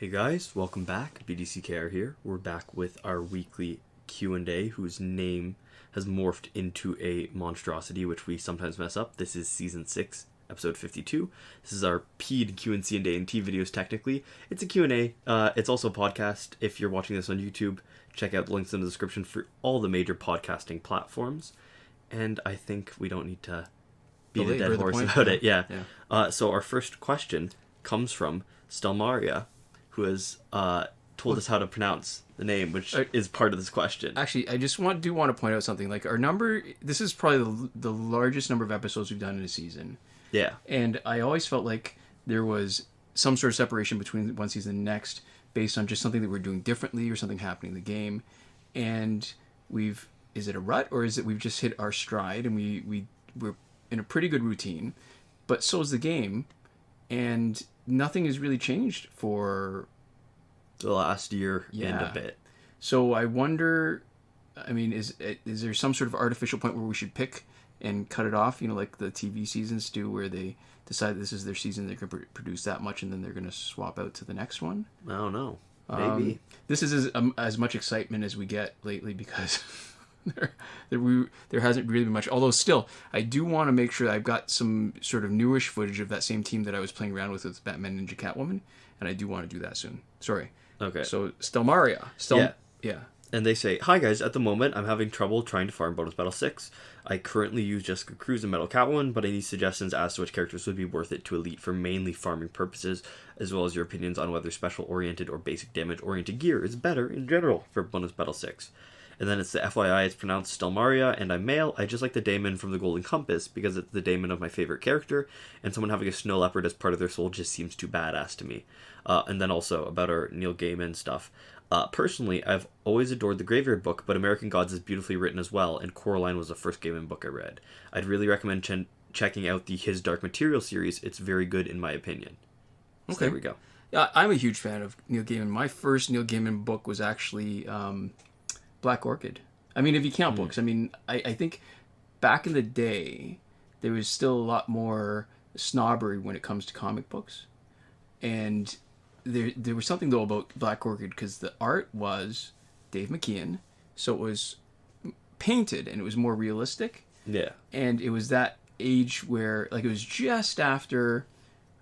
Hey guys, welcome back. BDCKR here. We're back with our weekly Q&A, whose name has morphed into a monstrosity, which we sometimes mess up. This is Season 6, Episode 52. This is our P&Q&C&A&T videos, technically. It's a Q&A. It's also a podcast. If you're watching this on YouTube, check out the links in the description for all the major podcasting platforms. And I think we don't need to beat a dead horse about it. Yeah. So our first question comes from Stelmaria, who has told us how to pronounce the name, which is part of this question. Actually, I just want to point out something. Like, our number, this is probably the largest number of episodes we've done in a season. Yeah. And I always felt like there was some sort of separation between one season and the next based on just something that we're doing differently or something happening in the game. And is it a rut, or is it we've just hit our stride and we're in a pretty good routine, but so is the game, and nothing has really changed for the last year and a bit. So I wonder, I mean, is there some sort of artificial point where we should pick and cut it off, like the TV seasons do, where they decide this is their season, they're going to produce that much, and then they're going to swap out to the next one? I don't know. Maybe. This is as much excitement as we get lately, because there hasn't really been much. Although still, I do want to make sure I've got some sort of newish footage of that same team that I was playing around with Batman, Ninja, Catwoman, and I do want to do that soon. Sorry. Okay. So Stelmaria. Yeah. And they say, "Hi guys, at the moment I'm having trouble trying to farm Bonus Battle 6. I currently use Jessica Cruz and Metal Catwoman, but I need suggestions as to which characters would be worth it to Elite for mainly farming purposes, as well as your opinions on whether special-oriented or basic damage-oriented gear is better in general for Bonus Battle 6. And then it's the FYI, it's pronounced Stelmaria, and I'm male. I just like the daemon from the Golden Compass, because it's the daemon of my favorite character, and someone having a snow leopard as part of their soul just seems too badass to me." And then also about our Neil Gaiman stuff. "Personally, I've always adored the Graveyard book, but American Gods is beautifully written as well, and Coraline was the first Gaiman book I read. I'd really recommend checking out the His Dark Material series. It's very good in my opinion." So Okay. there we go. Yeah, I'm a huge fan of Neil Gaiman. My first Neil Gaiman book was actually Black Orchid. I mean, if you count books, I mean, I think back in the day, there was still a lot more snobbery when it comes to comic books. And there was something, though, about Black Orchid, because the art was Dave McKeon, so it was painted, and it was more realistic. Yeah. And it was that age where, like, it was just after,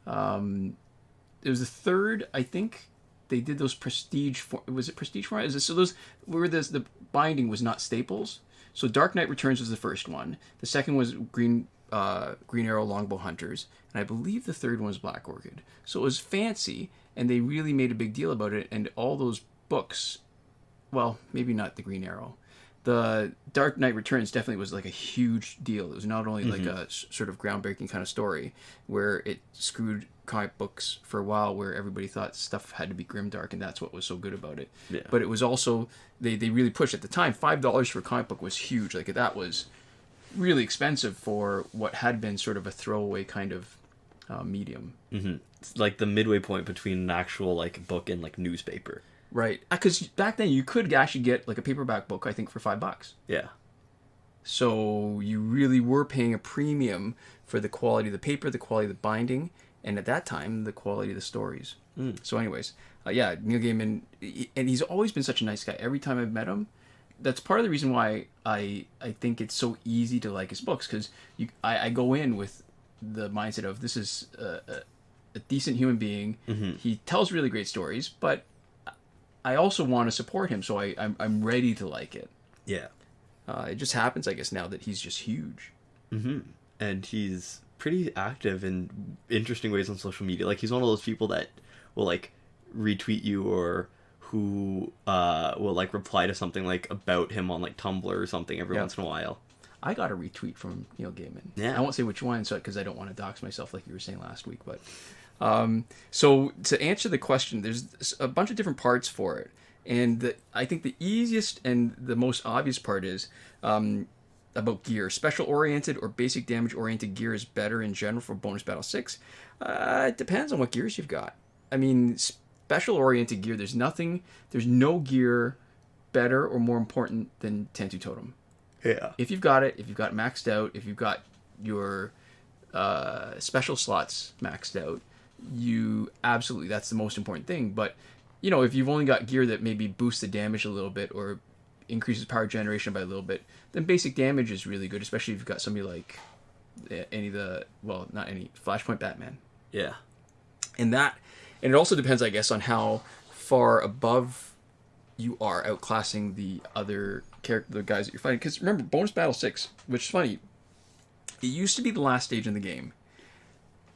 it was the third, I think, they did those prestige, was it prestige formats? So those, where the binding was not staples. So Dark Knight Returns was the first one. The second was Green Arrow Longbow Hunters. And I believe the third one was Black Orchid. So it was fancy, and they really made a big deal about it. And all those books, well, maybe not the Green Arrow. The Dark Knight Returns definitely was like a huge deal. It was not only like a sort of groundbreaking kind of story where it screwed comic books for a while, where everybody thought stuff had to be grimdark, and that's what was so good about it. Yeah. But it was also, they really pushed at the time. $5 for a comic book was huge. Like, that was really expensive for what had been sort of a throwaway kind of medium. Mm-hmm. It's like the midway point between an actual like book and like newspaper. Right. Because back then you could actually get like a paperback book, I think, for $5. Yeah. So you really were paying a premium for the quality of the paper, the quality of the binding, and at that time, the quality of the stories. So anyways, Neil Gaiman, and he's always been such a nice guy. Every time I've met him, that's part of the reason why I think it's so easy to like his books, because I go in with the mindset of, this is a decent human being. Mm-hmm. He tells really great stories, but I also want to support him, so I'm ready to like it. Yeah. It just happens, I guess, now that he's just huge. Mm-hmm. And he's pretty active in interesting ways on social media. Like, he's one of those people that will like retweet you, or who will like reply to something like about him on like Tumblr or something every once in a while. I got a retweet from Neil Gaiman. Yeah. I won't say which one, because I don't want to dox myself like you were saying last week. But so to answer the question, there's a bunch of different parts for it. And I think the easiest and the most obvious part is about gear. Special-oriented or basic damage-oriented gear is better in general for Bonus Battle 6. It depends on what gears you've got. I mean, special-oriented gear, there's no gear better or more important than Tentu Totem. Yeah. If you've got it maxed out, if you've got your special slots maxed out, absolutely, that's the most important thing. But, if you've only got gear that maybe boosts the damage a little bit or increases power generation by a little bit, then basic damage is really good, especially if you've got somebody like not any, Flashpoint Batman. Yeah. And it also depends, I guess, on how far above you are outclassing the other the guys that you're fighting. Because remember, Bonus Battle 6, which is funny, it used to be the last stage in the game.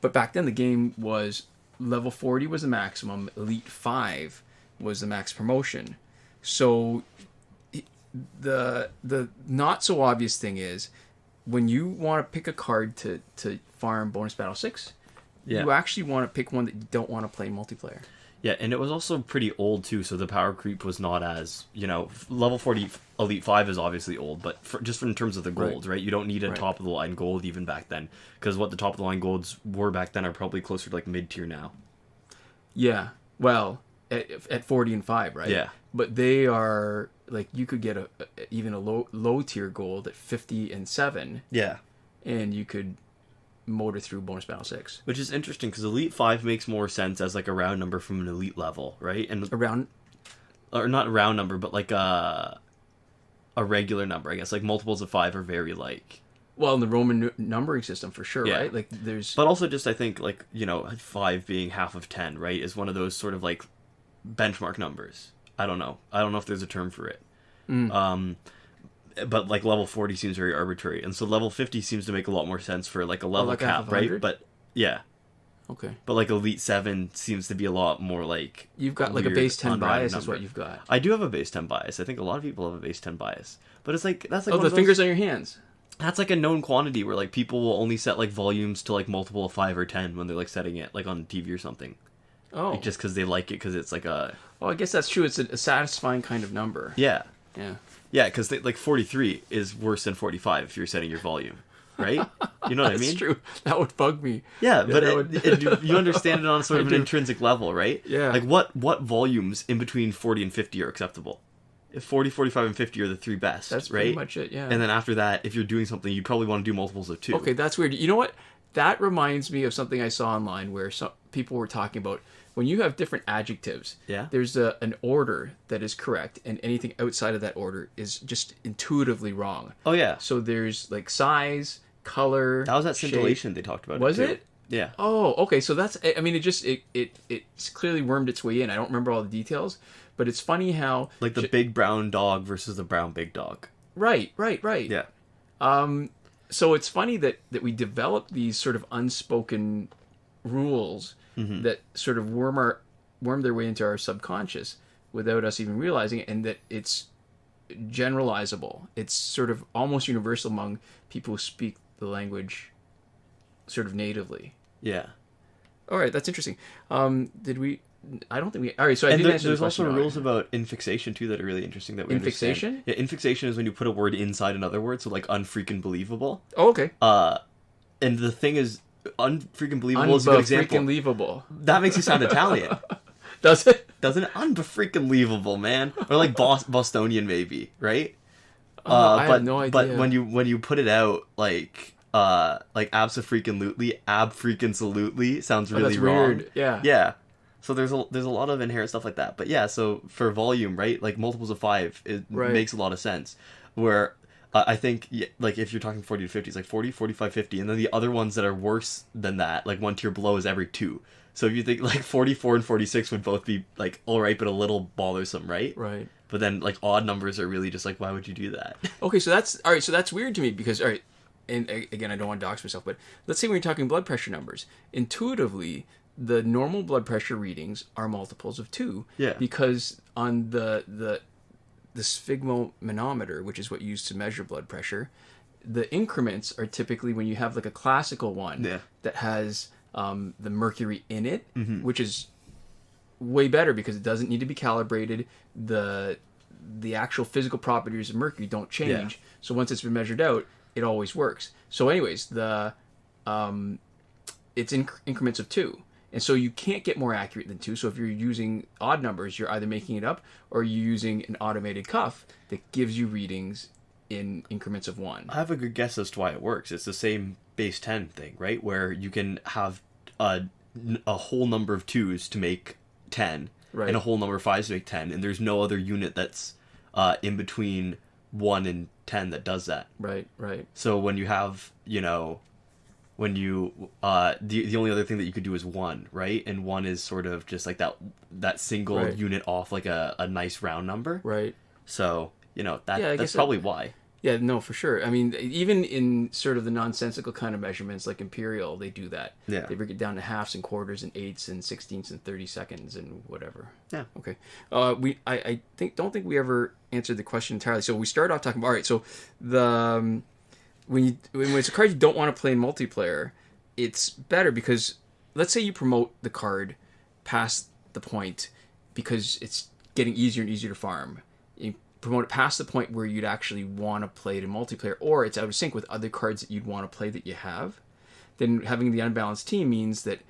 But back then, the game was level 40 was the maximum, Elite 5 was the max promotion. So the not so obvious thing is, when you want to pick a card to farm Bonus Battle 6, you actually want to pick one that you don't want to play multiplayer. Yeah, and it was also pretty old too, so the power creep was not as, level 40 Elite 5 is obviously old, but just in terms of the golds, right? You don't need a top-of-the-line gold even back then, because what the top-of-the-line golds were back then are probably closer to, like, mid-tier now. Yeah, well, at 40 and 5, right? Yeah. But they are, like, you could get even a low-tier gold at 50 and 7. Yeah. And you could motor through Bonus Battle 6. Which is interesting, because Elite 5 makes more sense as, like, a round number from an Elite level, right? And or not a round number, but, like, a regular number, I guess. Like, multiples of 5 are very, like... Well, in the Roman numbering system, for sure, right? Like, there's... But also just, I think, like, 5 being half of 10, right, is one of those sort of, like, benchmark numbers. I don't know if there's a term for it. But, like, level 40 seems very arbitrary. And so level 50 seems to make a lot more sense for, like, a level cap, right? But, yeah. Okay. But, like, Elite 7 seems to be a lot more, like... You've got, like, a base 10 bias is what you've got. I do have a base 10 bias. I think a lot of people have a base 10 bias. But it's, like... that's like the fingers on your hands. That's, like, a known quantity where, like, people will only set, like, volumes to, like, multiple of 5 or 10 when they're, like, setting it, like, on TV or something. Oh. Like, just because they like it, because it's, like, a... Well, I guess that's true. It's a satisfying kind of number. Yeah. Yeah. Yeah, because, like, 43 is worse than 45 if you're setting your volume, right? You know what I mean? That's true. That would bug me. Yeah, but you understand it on sort of an intrinsic level, right? Yeah. Like, what volumes in between 40 and 50 are acceptable? If 40, 45, and 50 are the three best, that's right? pretty much it, yeah. And then after that, if you're doing something, you probably want to do multiples of 2. Okay, that's weird. You know what? That reminds me of something I saw online where some people were talking about when you have different adjectives, there's an order that is correct, and anything outside of that order is just intuitively wrong. Oh, yeah. So there's, like, size, color, that was that scintillation shape. they talked about. Was it? Yeah. Oh, okay. So that's, I mean, it's clearly wormed its way in. I don't remember all the details, but it's funny how... Like the big brown dog versus the brown big dog. Right. Yeah. So it's funny that we develop these sort of unspoken rules that sort of worm their way into our subconscious without us even realizing it, and that it's generalizable. It's sort of almost universal among people who speak the language sort of natively. Yeah. All right, that's interesting. Did we... I don't think we... All right, so I did answer the question. There's also rules about infixation, too, that are really interesting that we Infixation? understand. Yeah, infixation is when you put a word inside another word, so, like, unfreaking believable. Oh, okay. And the thing is, unfreaking believable is a good example. Unbefreaking believable. That makes you sound Italian. Does it? Doesn't it? Unbefreaking believable, man. Or, like, Bostonian, maybe, right? I have no idea. But when you put it out, like abso-freaking-lutely, ab-freaking-salutely sounds really wrong. Weird. Yeah. Yeah. So there's a lot of inherent stuff like that. But yeah, so for volume, right, like multiples of 5, it makes a lot of sense. Where I think, like, if you're talking 40 to 50, it's like 40, 45, 50. And then the other ones that are worse than that, like one tier below, is every 2. So if you think, like, 44 and 46 would both be, like, all right, but a little bothersome, right? Right. But then, like, odd numbers are really just like, why would you do that? Okay, so that's... All right, so that's weird to me because, all right, and again, I don't want to dox myself, but let's say when you're talking blood pressure numbers, intuitively... the normal blood pressure readings are multiples of 2. Yeah. Because on the sphygmomanometer, which is what you use to measure blood pressure, the increments are typically when you have like a classical one that has the mercury in it, which is way better because it doesn't need to be calibrated. The actual physical properties of mercury don't change. Yeah. So once it's been measured out, it always works. So anyways, it's in increments of 2. And so you can't get more accurate than 2. So if you're using odd numbers, you're either making it up or you're using an automated cuff that gives you readings in increments of 1. I have a good guess as to why it works. It's the same base 10 thing, right? Where you can have a whole number of 2s to make 10, Right. and a whole number of 5s to make 10, and there's no other unit that's in between 1 and 10 that does that. Right. So when you have, when you the only other thing that you could do is 1, right? And 1 is sort of just like that single Right. unit off like a nice round number. Right. So, I that's guess probably why. Yeah, no, for sure. I mean, even in sort of the nonsensical kind of measurements like Imperial, they do that. Yeah. They break it down to halves and quarters and eighths and sixteenths and 30 seconds and whatever. Yeah. Okay. I don't think we ever answered the question entirely. So we started off talking about, all right, so the when it's a card you don't want to play in multiplayer, it's better because let's say you promote the card past the point because it's getting easier and easier to farm. You promote it past the point where you'd actually want to play it in multiplayer, or it's out of sync with other cards that you'd want to play that you have. Then having the unbalanced team means that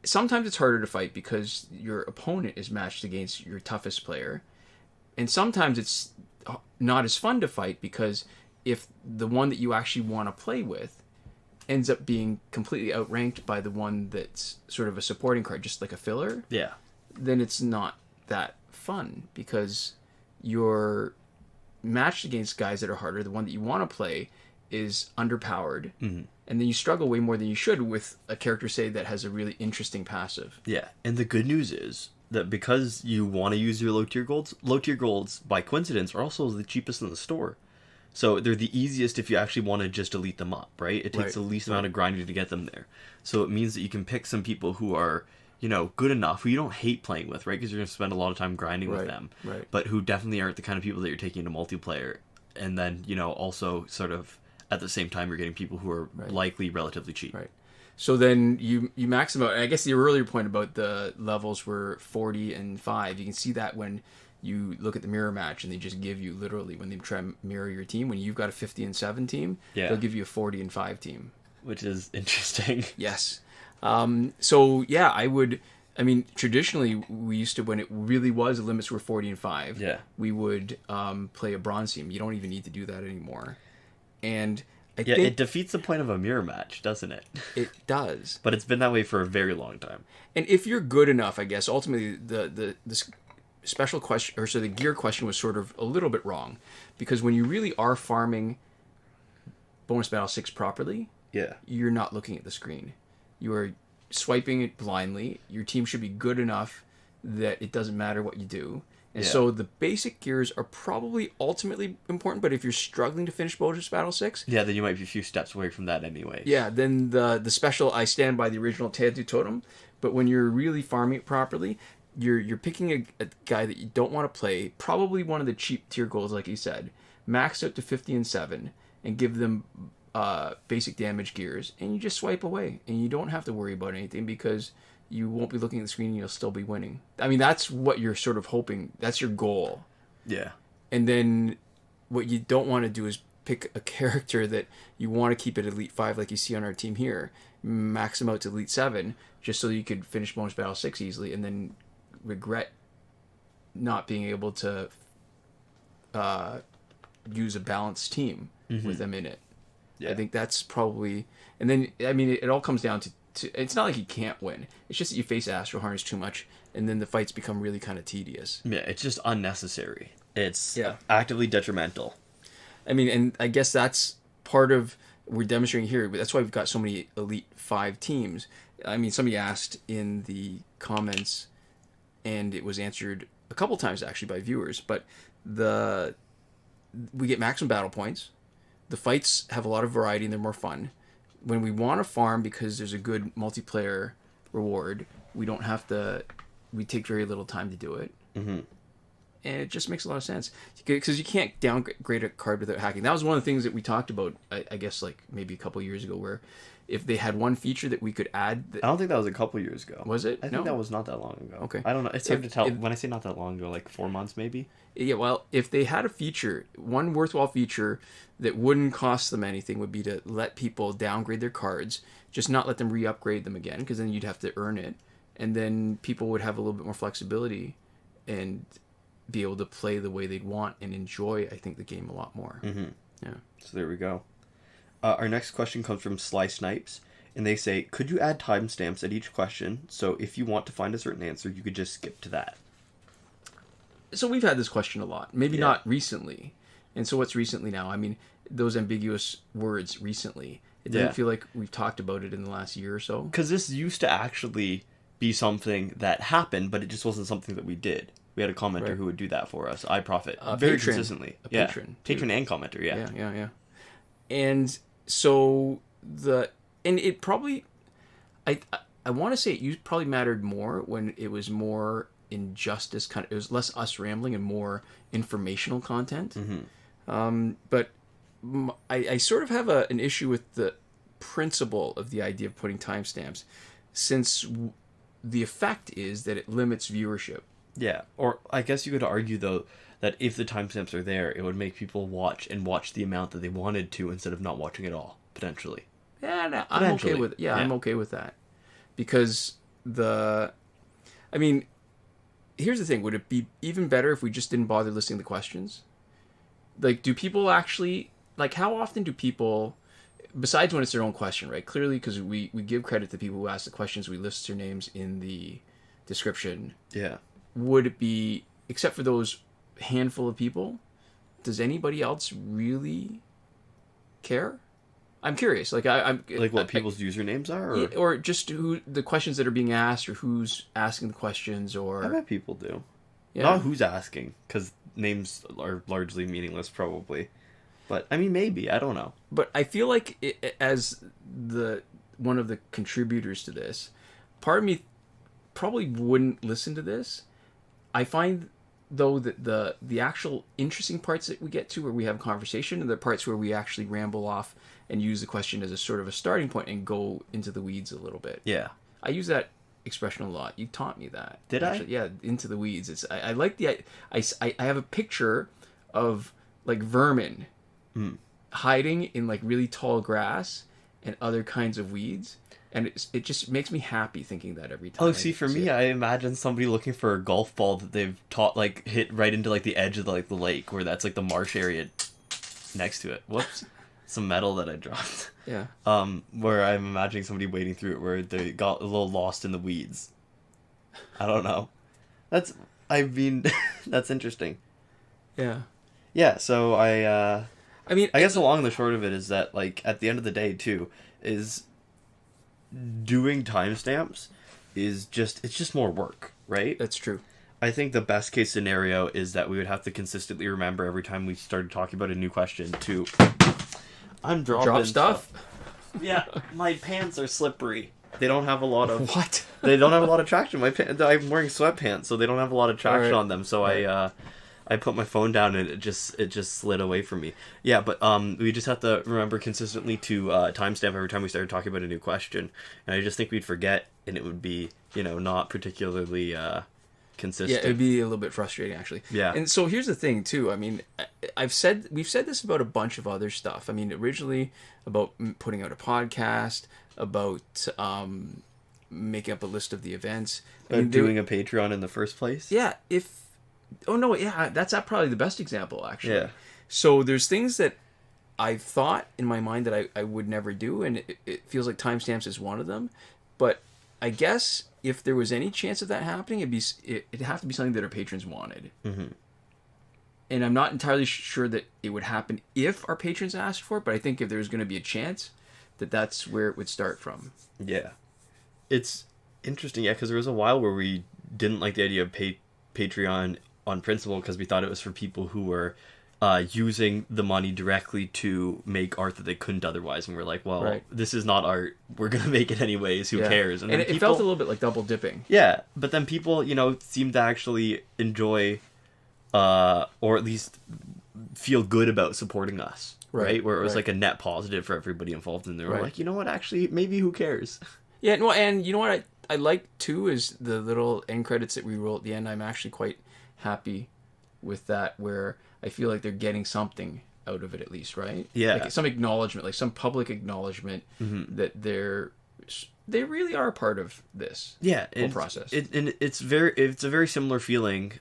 sometimes it's harder to fight because your opponent is matched against your toughest player, and sometimes it's not as fun to fight because if the one that you actually want to play with ends up being completely outranked by the one that's sort of a supporting card, just like a filler, Yeah. then it's not that fun because you're matched against guys that are harder. The one that you want to play is underpowered, and then you struggle way more than you should with a character, say, that has a really interesting passive. Yeah. And the good news is that because you want to use your low tier golds by coincidence are also the cheapest in the store. So they're the easiest if you actually want to just elite them up, right? It takes Right. the least amount of grinding to get them there. So it means that you can pick some people who are, good enough, who you don't hate playing with, right? Because you're going to spend a lot of time grinding with them. Right. But who definitely aren't the kind of people that you're taking into multiplayer. And then, also sort of at the same time, you're getting people who are likely relatively cheap. Right. So then you max them out. And I guess the earlier point about the levels were 40 and 5. You can see that when you look at the mirror match and they just give you literally, when they try to mirror your team, when you've got a 50 and 7 team, Yeah. they'll give you a 40 and 5 team. Which is interesting. Yes. Traditionally we used to, when it really was, the limits were 40 and 5. Yeah. We would play a bronze team. You don't even need to do that anymore. And I Yeah, think it defeats the point of a mirror match, doesn't it? it does. But it's been that way for a very long time. And if you're good enough, I guess, ultimately the special question, or so the gear question was sort of a little bit wrong. Because when you really are farming Bonus Battle 6 properly, Yeah. you're not looking at the screen. You are swiping it blindly. Your team should be good enough that it doesn't matter what you do. And so the basic gears are probably ultimately important, but if you're struggling to finish Bonus Battle 6, Yeah, then you might be a few steps away from that anyway. yeah, then the special, I stand by the original Teotihu Totem. But when you're really farming it properly, you're picking a guy that you don't want to play, probably one of the cheap tier goals, like you said, max out to 50 and 7, and give them basic damage gears, and you just swipe away, and you don't have to worry about anything because you won't be looking at the screen and you'll still be winning. I mean, that's what you're sort of hoping. That's your goal. Yeah. And then what you don't want to do is pick a character that you want to keep at Elite 5 like you see on our team here. Max them out to Elite 7 just so you could finish Bonus Battle 6 easily and then regret not being able to use a balanced team with them in it. Yeah. I think that's probably... And then, I mean, it all comes down to... It's not like you can't win. It's just that you face Astral Harness too much, and then the fights become really kind of tedious. Yeah, it's just unnecessary. It's Yeah. actively detrimental. I mean, and I guess that's part of we're demonstrating here. But that's why we've got so many Elite 5 teams. I mean, somebody asked in the comments, and it was answered a couple times actually by viewers. But we get maximum battle points. The fights have a lot of variety and they're more fun. When we want to farm because there's a good multiplayer reward, we don't have to. We take very little time to do it. Mm-hmm. And it just makes a lot of sense because you can't downgrade a card without hacking. That was one of the things that we talked about, I guess, like maybe a couple years ago, where if they had one feature that we could add. I don't think that was a couple years ago. Was it? I think that was not that long ago. Okay. I don't know. It's hard to tell. When I say not that long ago, like 4 months maybe? Yeah, well, if they had a feature, one worthwhile feature that wouldn't cost them anything would be to let people downgrade their cards, just not let them re-upgrade them again, because then you'd have to earn it. And then people would have a little bit more flexibility and be able to play the way they'd want and enjoy, I think, the game a lot more. Mm-hmm. Yeah. So there we go. Our next question comes from Snipes. and they say, could you add timestamps at each question? So if you want to find a certain answer, you could just skip to that. So we've had this question a lot. Maybe not recently. And so what's recently now? I mean, those ambiguous words recently. It doesn't feel like we've talked about it in the last year or so. Because this used to actually be something that happened, but it just wasn't something that we did. We had a commenter who would do that for us. iProfit. Very patron. consistently. A patron. Patron and commenter, Yeah. And so it probably, I want to say it probably mattered more when it was more injustice kind of, it was less us rambling and more informational content. But I sort of have an issue with the principle of the idea of putting timestamps, since the effect is that it limits viewership. Yeah, or I guess you could argue, though, that if the timestamps are there, it would make people watch the amount that they wanted to instead of not watching at all, potentially. Yeah, no, I'm okay with it. Yeah, I'm okay with that. Because here's the thing. Would it be even better if we just didn't bother listing the questions? Like, do people actually, like, how often do people, besides when it's their own question, right? Clearly, because we give credit to people who ask the questions, we list their names in the description. Yeah. Would it be, except for those handful of people, does anybody else really care? I'm curious. Like, I'm like what people's usernames are, or just who the questions that are being asked, or who's asking the questions, or I bet people do. Yeah. Not who's asking, because names are largely meaningless, probably. But I mean, maybe, I don't know. But I feel like as one of the contributors to this, part of me probably wouldn't listen to this. I find, though, that the actual interesting parts that we get to, where we have a conversation, and the parts where we actually ramble off and use the question as a sort of a starting point and go into the weeds a little bit. Yeah. I use that expression a lot. You taught me that. Did actually. I? Yeah, into the weeds. I like I have a picture of, like, vermin hiding in, like, really tall grass and other kinds of weeds. And it just makes me happy thinking that every time. Oh, see, for me, I imagine somebody looking for a golf ball that they've hit right into, like, the edge of, like, the lake, where that's, like, the marsh area next to it. Whoops. Some metal that I dropped. Yeah. Where I'm imagining somebody wading through it where they got a little lost in the weeds. I don't know. That's interesting. Yeah. Yeah, so I guess along the short of it is that, like, at the end of the day, too, is doing timestamps it's just more work, right? That's true. I think the best case scenario is that we would have to consistently remember every time we started talking about a new question to drop stuff. Yeah, my pants are slippery. They don't have a lot of what? They don't have a lot of traction. I'm wearing sweatpants, so they don't have a lot of traction on them. So I put my phone down and it just slid away from me. Yeah, but we just have to remember consistently to timestamp every time we started talking about a new question. And I just think we'd forget, and it would be, not particularly consistent. Yeah, it'd be a little bit frustrating, actually. Yeah. And so here's the thing, too. I mean, we've said this about a bunch of other stuff. I mean, originally about putting out a podcast, about making up a list of the events. Doing a Patreon in the first place? Yeah, that's probably the best example, actually. Yeah. So there's things that I've thought in my mind that I would never do, and it feels like timestamps is one of them. But I guess if there was any chance of that happening, it'd have to be something that our patrons wanted. Mm-hmm. And I'm not entirely sure that it would happen if our patrons asked for it, but I think if there was going to be a chance, that's where it would start from. Yeah. It's interesting, because there was a while where we didn't like the idea of Patreon on principle, because we thought it was for people who were using the money directly to make art that they couldn't otherwise, and we're like, well, This is not art, we're gonna make it anyways, who cares? And it felt a little bit like double dipping. Yeah, but then people seem to actually enjoy or at least feel good about supporting us, right? Where it was like a net positive for everybody involved, and they were like, you know what, actually, maybe who cares? Yeah, no, and you know what I like too is the little end credits that we roll at the end. I'm actually quite happy with that, where I feel like they're getting something out of it at least, right? Yeah. Like some acknowledgement, like some public acknowledgement that they really are a part of this whole process. It's a very similar feeling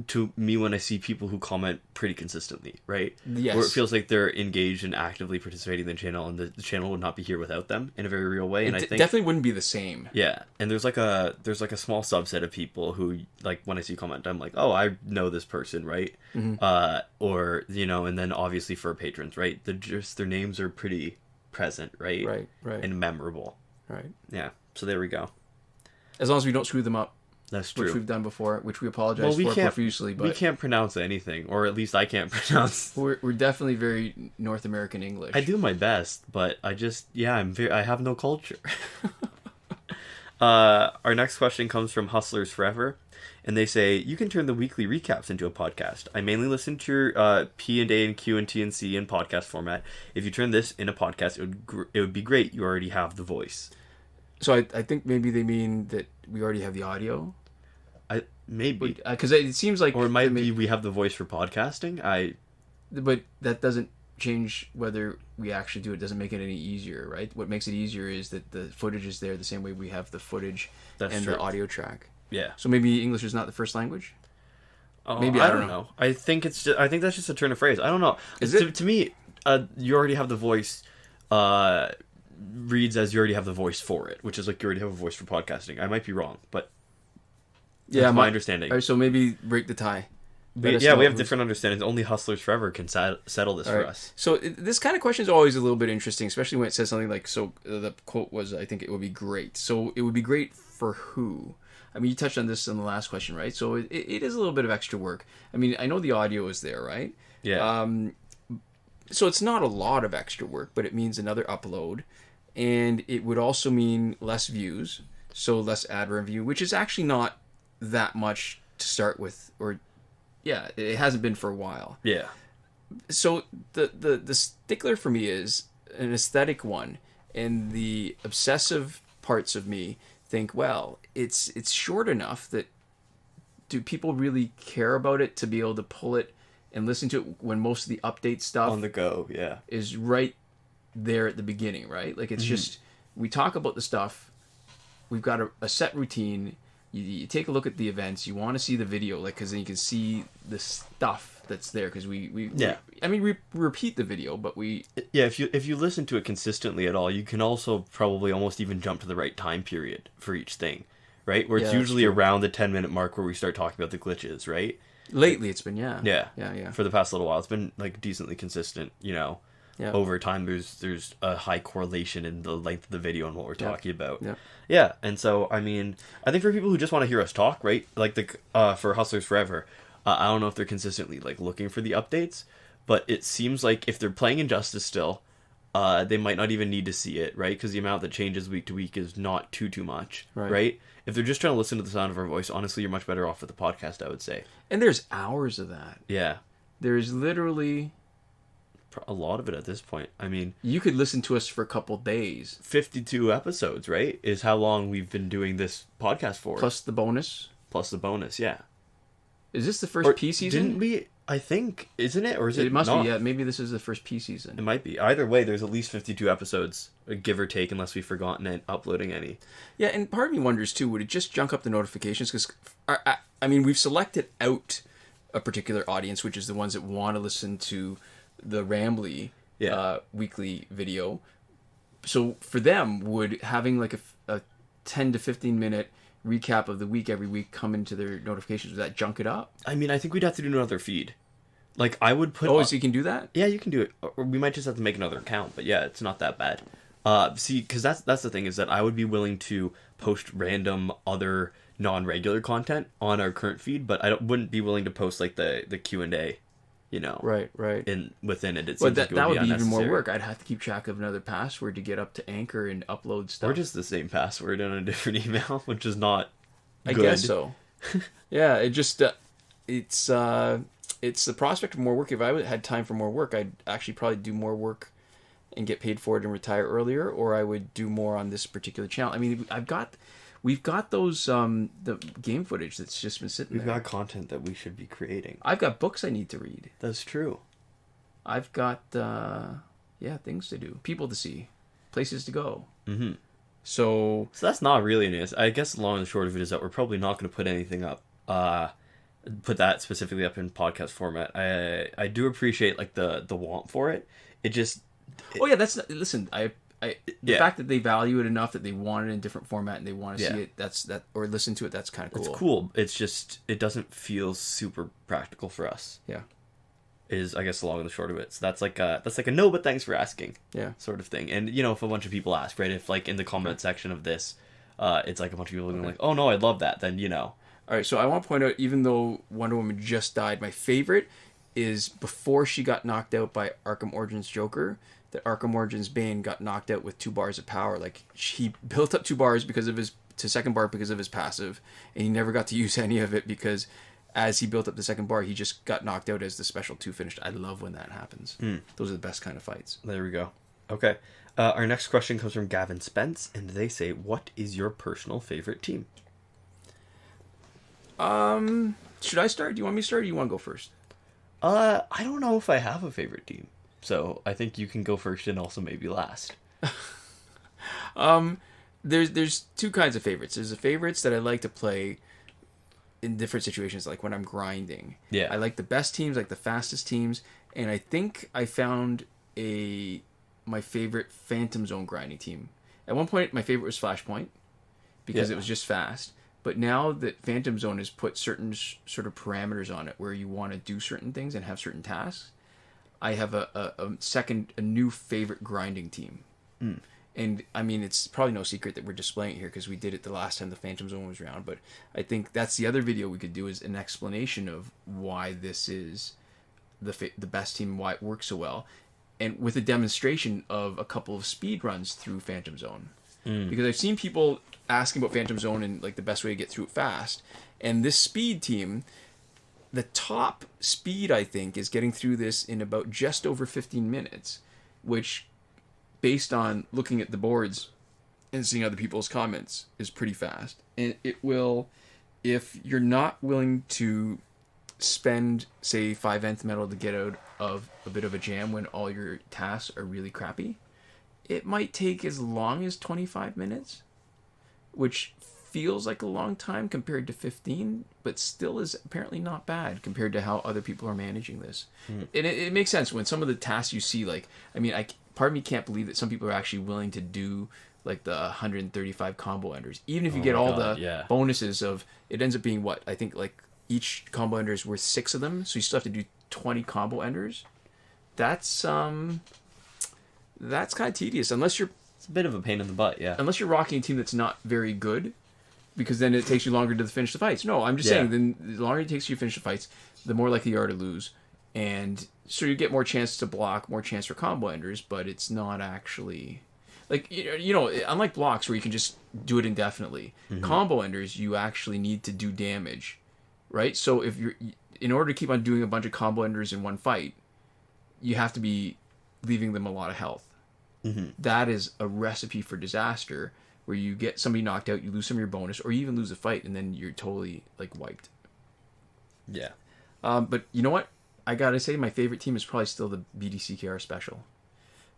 to me when I see people who comment pretty consistently, right? Yes. Where it feels like they're engaged and actively participating in the channel, and the channel would not be here without them in a very real way. And I think definitely wouldn't be the same. yeah, and there's like a small subset of people who, like, when I see comment, I'm like, oh, I know this person, right? Or and then obviously for patrons, right? Their names are pretty present, right? Right. And memorable. Right. Yeah. So there we go. As long as we don't screw them up. That's true. Which we've done before, which we apologize for profusely. But we can't pronounce anything, or at least I can't pronounce. We're definitely very North American English. I do my best, but I have no culture. Our next question comes from Hustlers Forever, and they say, you can turn the weekly recaps into a podcast. I mainly listen to your P&A and Q&T&C in podcast format. If you turn this in a podcast, it would be great. You already have the voice. So I think maybe they mean that we already have the audio. Maybe because it seems like, or it might be we have the voice for podcasting. But that doesn't change whether we actually do it. Doesn't make it any easier, right? What makes it easier is that the footage is there the same way we have the footage and the audio track. Yeah. So maybe English is not the first language. Maybe I don't know. I think that's just a turn of phrase. I don't know. To me, you already have the voice. Reads as you already have the voice for it, which is like you already have a voice for podcasting. I might be wrong, but that's my understanding. All right, so maybe break the tie. We have different understandings. Only Hustlers Forever can settle this for us. So this kind of question is always a little bit interesting, especially when it says something like, so the quote was, I think it would be great. So it would be great for who? I mean, you touched on this in the last question, right? So it is a little bit of extra work. I mean, I know the audio is there, right? Yeah. So it's not a lot of extra work, but it means another upload. And it would also mean less views, so less ad revenue, which is actually not that much to start with, it hasn't been for a while. Yeah. So the stickler for me is an aesthetic one, and the obsessive parts of me think, well, it's short enough that do people really care about it to be able to pull it and listen to it when most of the update stuff on the go, is right there at the beginning, right? Like it's just, we talk about the stuff, we've got a set routine, you take a look at the events, you want to see the video, like, because then you can see the stuff that's there, because we repeat the video, but if you listen to it consistently at all, you can also probably almost even jump to the right time period for each thing, right? Where it's usually around the 10-minute mark where we start talking about the glitches, right? Lately it's been yeah for the past little while it's been like decently consistent, over time. There's a high correlation in the length of the video and what we're talking about. And so I mean, I think for people who just want to hear us talk, right, like for Hustlers Forever, I don't know if they're consistently like looking for the updates, but it seems like if they're playing Injustice still, they might not even need to see it, right? Because the amount that changes week to week is not too much, right? If they're just trying to listen to the sound of our voice, honestly, you're much better off with the podcast, I would say. And there's hours of that. Yeah. There's literally a lot of it at this point. I mean, you could listen to us for a couple days. 52 episodes, right? Is how long we've been doing this podcast for. Plus the bonus, yeah. Is this the first P season? Didn't we? I think, isn't it? Or is it? It must not? be, yeah. Maybe this is the first P season. It might be. Either way, there's at least 52 episodes, give or take, unless we've forgotten it, uploading any. Yeah, and part of me wonders, too, would it just junk up the notifications? Because, I mean, we've selected out a particular audience, which is the ones that want to listen to the Rambly weekly video. So for them, would having like a 10 to 15 minute recap of the week every week come into their notifications, would that junk it up? I mean, I think we'd have to do another feed. Like, I would put... so you can do that? Yeah, you can do it. Or we might just have to make another account, but yeah, it's not that bad. See, because that's the thing, is that I would be willing to post random other non-regular content on our current feed, but I wouldn't be willing to post, like, the Q&A, Right. Within it. It seems like that would be even more work. I'd have to keep track of another password to get up to Anchor and upload stuff. Or just the same password on a different email, which is not good. I guess so. Yeah, it just... it's the prospect of more work. If I had time for more work, I'd actually probably do more work and get paid for it and retire earlier, or I would do more on this particular channel. I mean, we've got those the game footage that's just been sitting there. We've got content that we should be creating. I've got books I need to read. That's true. I've got things to do, people to see, places to go. Mm-hmm. So that's not really news. I guess the long and short of it is that we're probably not going to put anything up put that specifically up in podcast format. I do appreciate like the want for it. It just Oh yeah, listen. The yeah. fact that they value it enough that they want it in different format and they want to Yeah. see it, or listen to it. That's kind of cool. It's cool. It's just it doesn't feel super practical for us. Yeah. Is I guess the long and the short of it. So that's like a no, but thanks for asking. Yeah. Sort of thing. And you know, if a bunch of people ask, right? If like in the comment section of this, it's like a bunch of people being like, oh no, I'd love that. Then you know. All right. So I want to point out, even though Wonder Woman just died, my favorite is before she got knocked out by Arkham Origins Joker. That Arkham Origins Bane got knocked out with 2 bars of power. Like, he built up 2 bars to second bar because of his passive, and he never got to use any of it because as he built up the second bar, he just got knocked out as the special 2 finished. I love when that happens. Those are the best kind of fights. There we go. Okay. Our next question comes from Gavin Spence, and they say, what is your personal favorite team? Should I start? Do you want me to start, or do you want to go first? I don't know if I have a favorite team. So I think you can go first and also maybe last. There's 2 kinds of favorites. There's the favorites that I like to play in different situations, like when I'm grinding. Yeah. I like the best teams, like the fastest teams, and I think I found my favorite Phantom Zone grinding team. At one point, my favorite was Flashpoint because it was just fast. But now that Phantom Zone has put certain sort of parameters on it where you want to do certain things and have certain tasks, I have a new favorite grinding team. And I mean, it's probably no secret that we're displaying it here because we did it the last time the Phantom Zone was around, but I think that's the other video we could do, is an explanation of why this is the best team and why it works so well, and with a demonstration of a couple of speed runs through Phantom Zone. Because I've seen people asking about Phantom Zone and like the best way to get through it fast, and this speed team, the top speed, I think, is getting through this in about just over 15 minutes, which, based on looking at the boards and seeing other people's comments, is pretty fast. And it will, if you're not willing to spend, say, 5 nth metal to get out of a bit of a jam when all your tasks are really crappy, it might take as long as 25 minutes, which feels like a long time compared to 15, but still is apparently not bad compared to how other people are managing this. And it makes sense when some of the tasks you see, like, I mean, part of me can't believe that some people are actually willing to do like the 135 combo enders, even if you get all the bonuses of, it ends up being what I think, like, each combo ender is worth 6 of them, so you still have to do 20 combo enders. That's kind of tedious unless you're, It's a bit of a pain in the butt, yeah. unless you're rocking a team that's not very good, because then it takes you longer to finish the fights. No, I'm just saying, then the longer it takes you to finish the fights, the more likely you are to lose. And so you get more chance to block, more chance for combo enders, but it's not actually... Like, you know, unlike blocks where you can just do it indefinitely, combo enders, you actually need to do damage, right? So if you're... In order to keep on doing a bunch of combo enders in one fight, you have to be leaving them a lot of health. That is a recipe for disaster, where you get somebody knocked out, you lose some of your bonus, or you even lose a fight, and then you're totally, like, wiped. Yeah. But you know what? I gotta say, my favorite team is probably still the BDCKR special,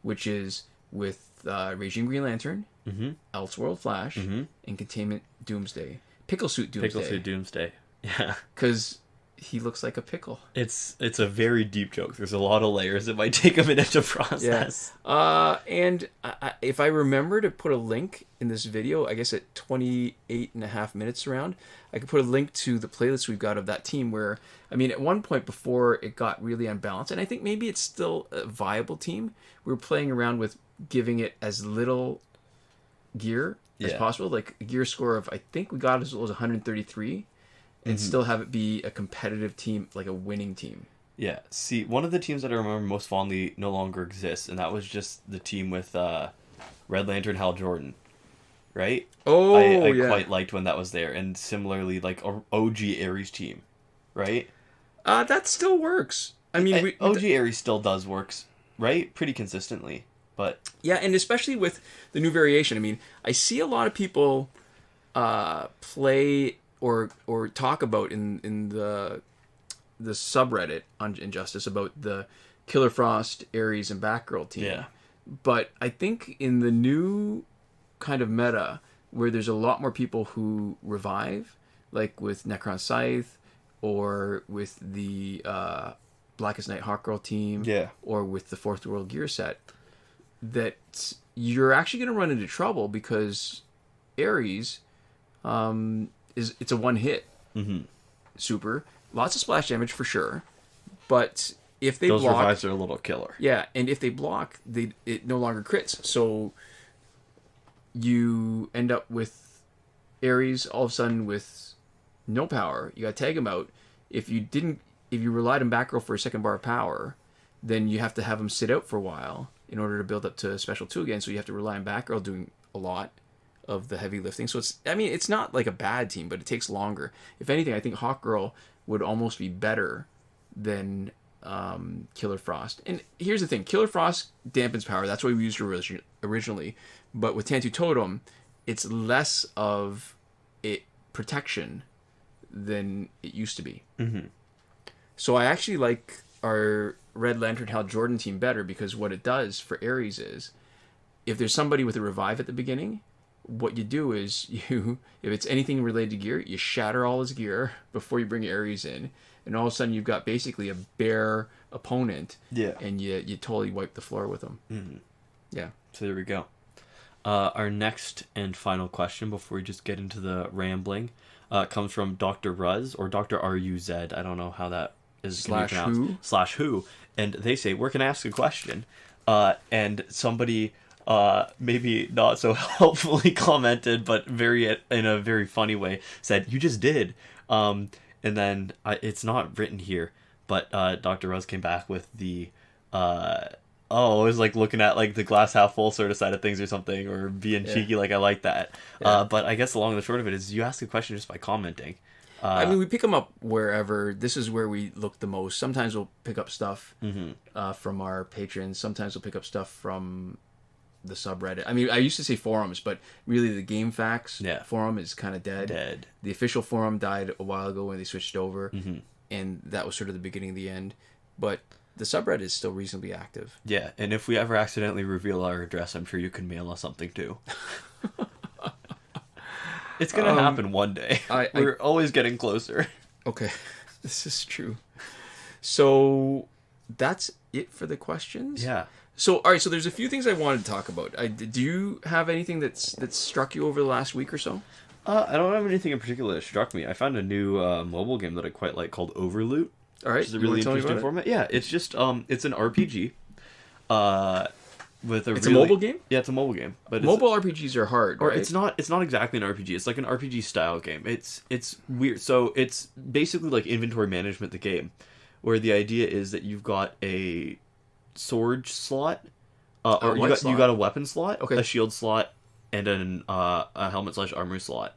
which is with Regime Green Lantern, Elseworld Flash, and Containment Doomsday. Pickle Suit Doomsday. Pickle Suit Doomsday. Yeah. Because he looks like a pickle. It's a very deep joke. There's a lot of layers. It might take a minute to process. And if I remember to put a link in this video, I guess at 28.5 minutes around, I could put a link to the playlist we've got of that team where, I mean, at one point before it got really unbalanced, and I think maybe it's still a viable team, we were playing around with giving it as little gear as possible. Like a gear score of, I think we got as low as 133. And still have it be a competitive team, like a winning team. Yeah. See, one of the teams that I remember most fondly no longer exists, and that was just the team with Red Lantern Hal Jordan, right? Oh, I quite liked when that was there. And similarly, like OG Ares team, right? That still works. I mean, OG Ares still does works, right? Pretty consistently, but... Yeah, and especially with the new variation. I mean, I see a lot of people play... or talk about in the subreddit on Injustice about the Killer Frost, Ares, and Batgirl team. Yeah. But I think in the new kind of meta, where there's a lot more people who revive, like with Necron Scythe, or with the Blackest Night Hawk Girl team, Yeah. or with the Fourth World Gear set, that you're actually going to run into trouble because Ares it's a one hit super, lots of splash damage for sure, but if they Those block, revives are a little killer. yeah, and if they block, it no longer crits, so you end up with Ares all of a sudden with no power. You got to tag him out. If you relied on back row for a second bar of power, then you have to have him sit out for a while in order to build up to special 2 again. So you have to rely on back row doing a lot of the heavy lifting. So it's not like a bad team, but it takes longer. If anything, I think Hawk Girl would almost be better than Killer Frost. And here's the thing: Killer Frost dampens power. That's why we used her originally. But with Tantu Totem, it's less of it protection than it used to be. Mm-hmm. So I actually like our Red Lantern Hal Jordan team better, because what it does for Ares is, if there's somebody with a revive at the beginning, what you do is if it's anything related to gear, you shatter all his gear before you bring Ares in, and all of a sudden you've got basically a bare opponent. Yeah. And you totally wipe the floor with them. Mm-hmm. Yeah. So there we go. Our next and final question before we just get into the rambling comes from Dr. Ruz, or Dr. Ruz. I don't know how that is going to be pronounced. /who. And they say, where can I ask a question? And somebody maybe not so helpfully commented, but in a very funny way, said, you just did. And then it's not written here, but Dr. Rose came back with the it was like looking at like the glass half full sort of side of things or something, or being cheeky. Like, I like that. Yeah. But I guess the long and the short of it is, you ask a question just by commenting. I mean, we pick them up wherever. This is where we look the most. Sometimes we'll pick up stuff from our patrons. Sometimes we'll pick up stuff from the subreddit. I mean, I used to say forums, but really the Game Facts forum is kind of dead. The official forum died a while ago when they switched over, and that was sort of the beginning of the end. But the subreddit is still reasonably active. Yeah, and if we ever accidentally reveal our address, I'm sure you can mail us something too. It's going to happen one day. We're always getting closer. Okay, this is true. So that's it for the questions? Yeah. So, all right, so there's a few things I wanted to talk about. Do you have anything that's struck you over the last week or so? I don't have anything in particular that struck me. I found a new mobile game that I quite like called Overloot. All right, which is a really interesting format. Yeah, it's just it's an RPG. It's a mobile game? Yeah, it's a mobile game. But mobile RPGs are hard, or right? It's not exactly an RPG. It's like an RPG style game. It's weird. So it's basically like inventory management, the game, where the idea is that you've got a sword slot, or you got a weapon slot, a shield slot, and a helmet / armor slot.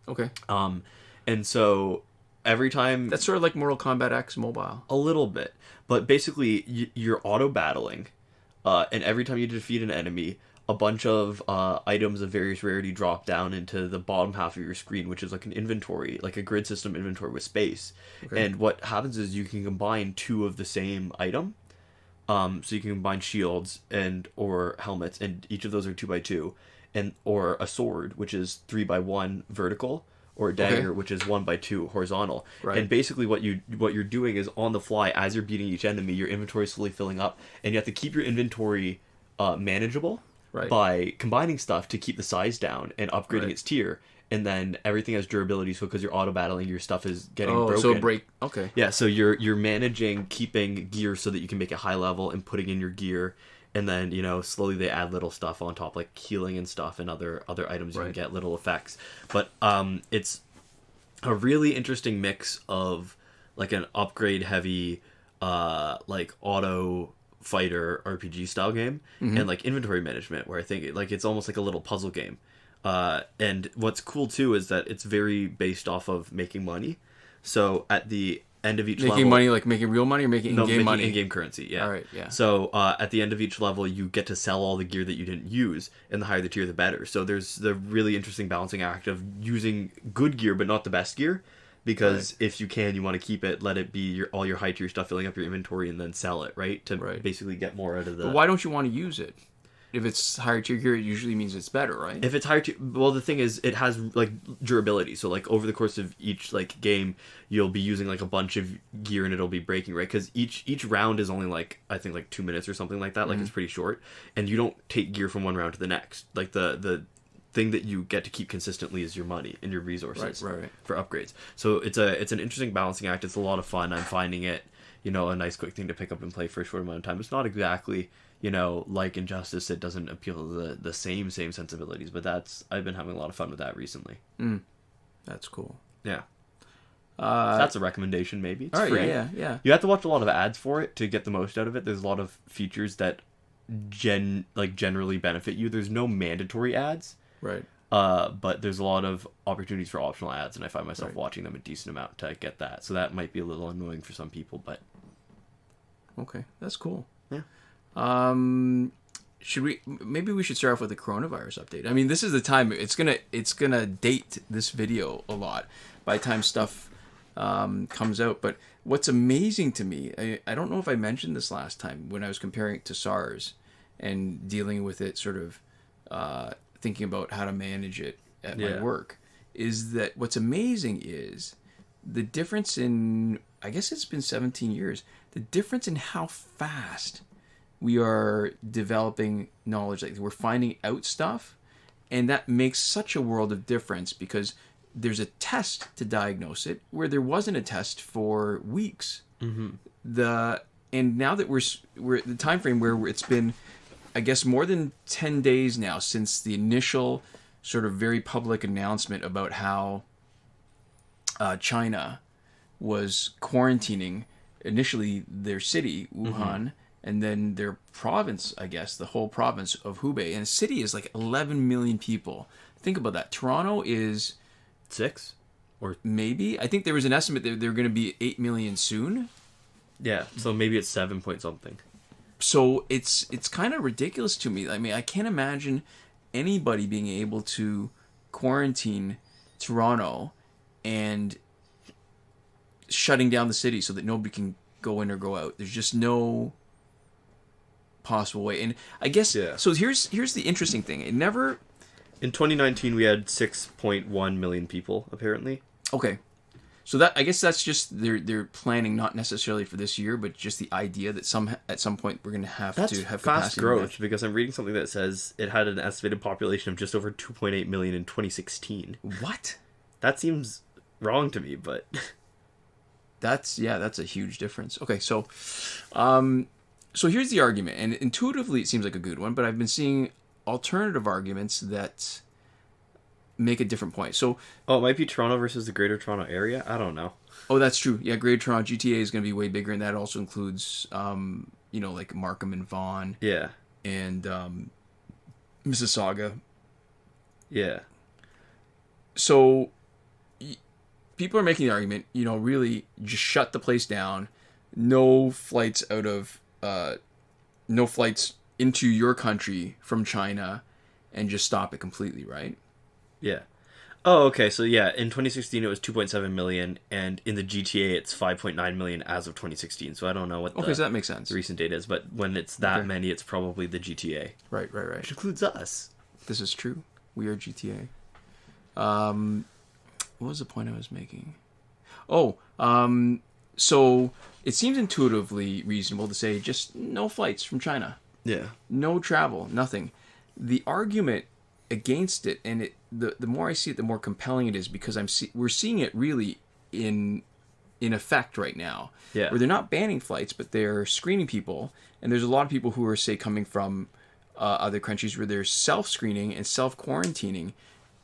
Okay. And so every time, that's sort of like Mortal Kombat X mobile. A little bit, but basically you're auto battling. And every time you defeat an enemy, a bunch of items of various rarity drop down into the bottom half of your screen, which is like an inventory, like a grid system inventory with space. Okay. And what happens is you can combine 2 of the same item. So you can combine shields or helmets, and each of those are 2x2, or a sword, which is 3x1 vertical, or a dagger, which is 1x2 horizontal. Right. And basically what you're doing is, on the fly, as you're beating each enemy, your inventory is slowly filling up, and you have to keep your inventory manageable by combining stuff to keep the size down and upgrading its tier. And then everything has durability, so because you're auto battling, your stuff is getting broken. So break. Okay. Yeah, so you're managing keeping gear so that you can make it high level and putting in your gear. And then, slowly they add little stuff on top, like healing and stuff, and other items you can get little effects. But it's a really interesting mix of like an upgrade heavy, like auto fighter RPG style game, and like inventory management, where I think it's almost like a little puzzle game. And what's cool too is that it's very based off of making money. So at the end of each level, making money, like making real money, or making in-game money? In-game currency, yeah. All right, yeah. So at the end of each level, you get to sell all the gear that you didn't use, and the higher the tier, the better. So there's the really interesting balancing act of using good gear, but not the best gear, because if you can, you want to keep it, let it be all your high tier stuff, filling up your inventory, and then sell it, right? To basically get more out of the... But why don't you want to use it? if it's higher tier gear, it usually means it's better, right? If it's higher tier, well, the thing is, it has like durability. So like over the course of each like game, you'll be using like a bunch of gear and it'll be breaking, right? Because each round is only like I think like 2 minutes or something like that. Like it's pretty short, and you don't take gear from one round to the next. Like the thing that you get to keep consistently is your money and your resources Right. for upgrades. So it's an interesting balancing act. It's a lot of fun. I'm finding it, a nice quick thing to pick up and play for a short amount of time. It's not exactly, like Injustice, it doesn't appeal to the same sensibilities, but I've been having a lot of fun with that recently. That's cool. Yeah. That's a recommendation, maybe. It's free. Yeah. You have to watch a lot of ads for it to get the most out of it. There's a lot of features that generally benefit you. There's no mandatory ads. Right. But there's a lot of opportunities for optional ads, and I find myself watching them a decent amount to get that. So that might be a little annoying for some people, but... Okay, that's cool. Yeah. Maybe we should start off with the coronavirus update. I mean, this is the time, it's gonna date this video a lot by the time stuff comes out, but what's amazing to me, I don't know if I mentioned this last time when I was comparing it to SARS and dealing with it sort of... thinking about how to manage it at my work, is that what's amazing is the difference in, I guess it's been 17 years, the difference in how fast we are developing knowledge. Like we're finding out stuff, and that makes such a world of difference because there's a test to diagnose it where there wasn't a test for weeks. And now that we're at the time frame where it's been, I guess, more than 10 days now since the initial sort of very public announcement about how China was quarantining initially their city, Wuhan, and then their province, I guess, the whole province of Hubei. And the city is like 11 million people. Think about that. Toronto is... 6? Or maybe? I think there was an estimate that they're going to be 8 million soon. Yeah, so maybe it's 7 point something. So it's kind of ridiculous to me. I mean, I can't imagine anybody being able to quarantine Toronto and shutting down the city so that nobody can go in or go out. There's just no possible way. And I guess so. Here's the interesting thing. It never. In 2019, we had 6.1 million people apparently. Okay. So that, I guess that's just they're planning not necessarily for this year, but just the idea that at some point we're going to have That's to have fast capacity growth, because I'm reading something that says it had an estimated population of just over 2.8 million in 2016. What? That seems wrong to me, but that's a huge difference. Okay, so here's the argument, and intuitively it seems like a good one, but I've been seeing alternative arguments that make a different point. So, it might be Toronto versus the Greater Toronto Area. I don't know. Oh, that's true. Yeah, Greater Toronto GTA is going to be way bigger, and that also includes, like Markham and Vaughan. Yeah. And Mississauga. Yeah. So, people are making the argument, really just shut the place down. No flights into your country from China, and just stop it completely, right? Yeah. Oh, okay. So yeah, in 2016 it was 2.7 million, and in the GTA it's 5.9 million as of 2016. So I don't know what so that makes sense. The recent data is, but when it's that many, it's probably the GTA. Right. Which includes us. This is true. We are GTA. What was the point I was making? So it seems intuitively reasonable to say just no flights from China. Yeah. No travel, nothing. The argument against it, and the more I see it, the more compelling it is, because we're seeing it really in effect right now. Yeah. Where they're not banning flights, but they're screening people, and there's a lot of people who are, say, coming from other countries where they're self-screening and self-quarantining,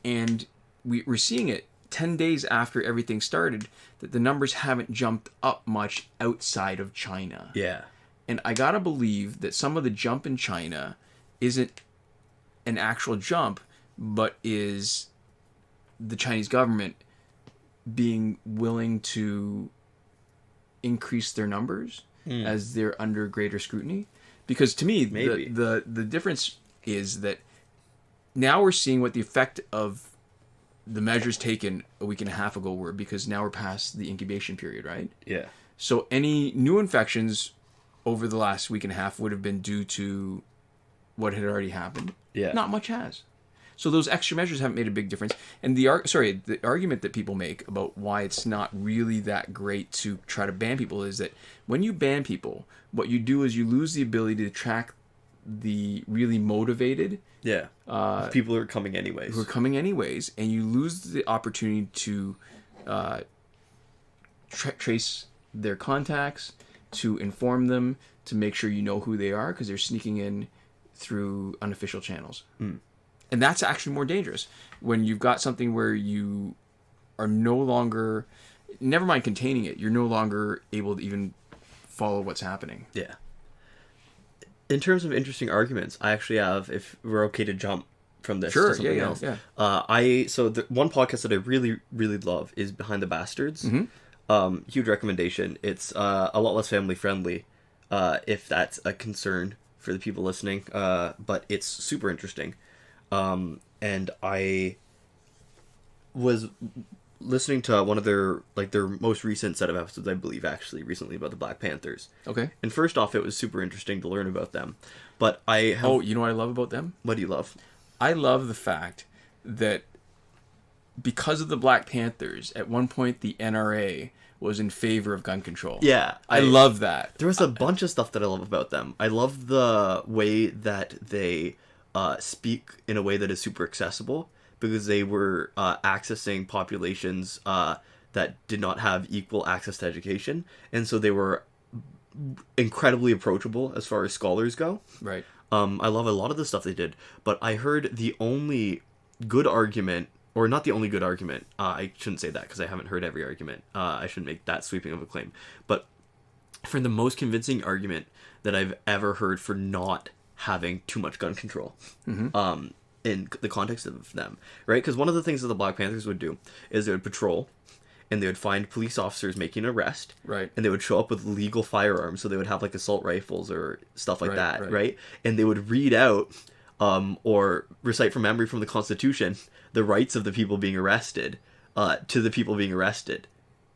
and we're seeing it 10 days after everything started, that the numbers haven't jumped up much outside of China. Yeah. And I gotta believe that some of the jump in China isn't an actual jump, but is the Chinese government being willing to increase their numbers as they're under greater scrutiny. Because to me, the difference is that now we're seeing what the effect of the measures taken a week and a half ago were, because now we're past the incubation period, right? Yeah. So any new infections over the last week and a half would have been due to what had already happened? Yeah. Not much has. So those extra measures haven't made a big difference. And the argument that people make about why it's not really that great to try to ban people is that when you ban people, what you do is you lose the ability to track the really motivated people who are coming anyways. And you lose the opportunity to trace their contacts, to inform them, to make sure you know who they are, because they're sneaking in through unofficial channels. And that's actually more dangerous when you've got something where you are no longer, never mind containing it, you're no longer able to even follow what's happening. Yeah. In terms of interesting arguments, I actually have, if we're okay to jump from this to something else. Yeah. So the one podcast that I really, really love is Behind the Bastards. Huge recommendation. It's a lot less family friendly, if that's a concern for the people listening. But it's super interesting. And I was listening to one of their most recent set of episodes, I believe, actually, recently, about the Black Panthers. Okay. And first off, it was super interesting to learn about them. But I have... Oh, you know what I love about them? What do you love? I love the fact that because of the Black Panthers, at one point the NRA was in favor of gun control. Yeah. I love that. There was a bunch of stuff that I love about them. I love the way that they speak in a way that is super accessible, because they were accessing populations that did not have equal access to education. And so they were incredibly approachable as far as scholars go. Right. I love a lot of the stuff they did, but I heard the only good argument, or not the only good argument, I shouldn't say that because I haven't heard every argument. I shouldn't make that sweeping of a claim. But for the most convincing argument that I've ever heard for not having too much gun control, in the context of them, right? Because one of the things that the Black Panthers would do is they would patrol, and they would find police officers making an arrest, right? And they would show up with legal firearms, so they would have like assault rifles or stuff like that, right? And they would read out or recite from memory from the Constitution the rights of the people being arrested to the people being arrested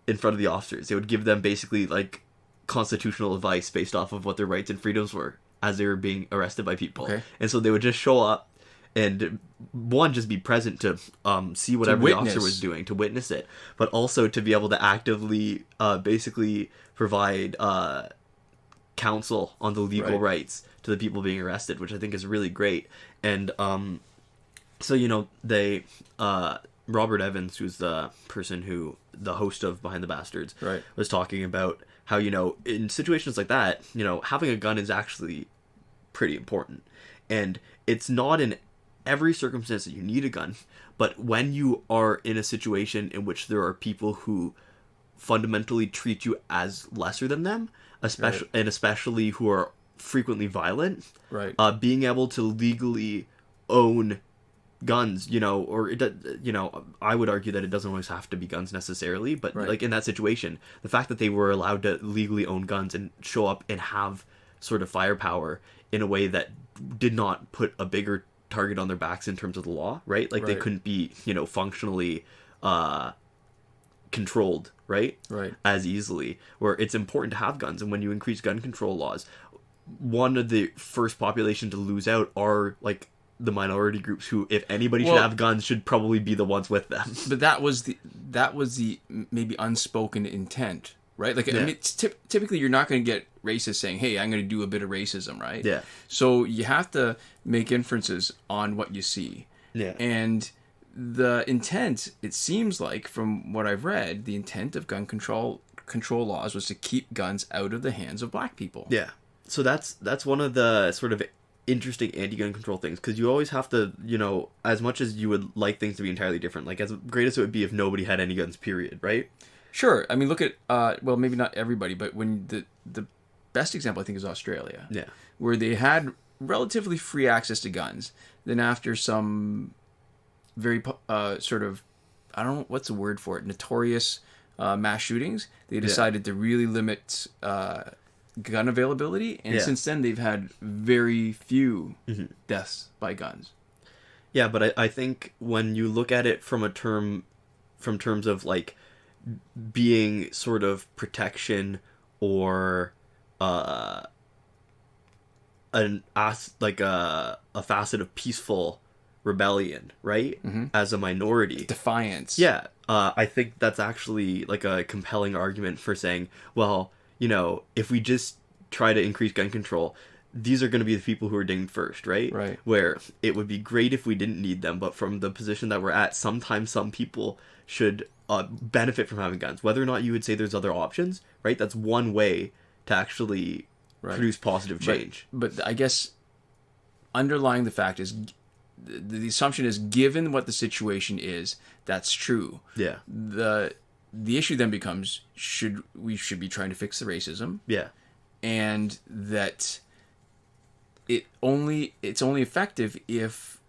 in front of the officers. They would give them basically like constitutional advice based off of what their rights and freedoms were as they were being arrested by people. Okay. And so they would just show up and, one, just be present to see whatever the officer was doing, to witness it, but also to be able to actively basically provide counsel on the legal rights to the people being arrested, which I think is really great. And so, you know, they Robert Evans, who's the host of Behind the Bastards, was talking about how, you know, in situations like that, you know, having a gun is actually pretty important. And it's not in every circumstance that you need a gun, but when you are in a situation in which there are people who fundamentally treat you as lesser than them, especially who are frequently violent, being able to legally own guns, you know, or I would argue that it doesn't always have to be guns necessarily, but like in that situation, the fact that they were allowed to legally own guns and show up and have sort of firepower in a way that did not put a bigger target on their backs in terms of the law, right? Like they couldn't be, you know, functionally controlled, right? As easily, where it's important to have guns. And when you increase gun control laws, one of the first population to lose out are like the minority groups who, if anybody should have guns, should probably be the ones with them. But that was the maybe unspoken intent, right? Like, I mean, it's typically you're not going to get racists saying, hey, I'm going to do a bit of racism, right? Yeah. So you have to make inferences on what you see. Yeah. And the intent, it seems like, from what I've read, the intent of gun control laws was to keep guns out of the hands of black people. Yeah. So that's one of the sort of interesting anti-gun control things, because you always have to, you know, as much as you would like things to be entirely different, like as great as it would be if nobody had any guns, period, right? Sure. I mean, look at, well, maybe not everybody, but when the best example, I think, is Australia. Yeah. Where they had relatively free access to guns. Then after some very sort of, I don't know, what's the word for it, notorious mass shootings, they decided to really limit gun availability. And since then, they've had very few deaths by guns. Yeah, but I think when you look at it from terms of like being sort of protection or a facet of peaceful rebellion, right? Mm-hmm. As a minority. Defiance. Yeah. I think that's actually like a compelling argument for saying, well, you know, if we just try to increase gun control, these are going to be the people who are dinged first, right? Right. Where it would be great if we didn't need them, but from the position that we're at, sometimes some people should benefit from having guns. Whether or not you would say there's other options, right? That's one way to actually produce positive change. But I guess underlying the fact is the assumption is, given what the situation is, that's true. Yeah. The issue then becomes, we should be trying to fix the racism. Yeah. And that it's only effective if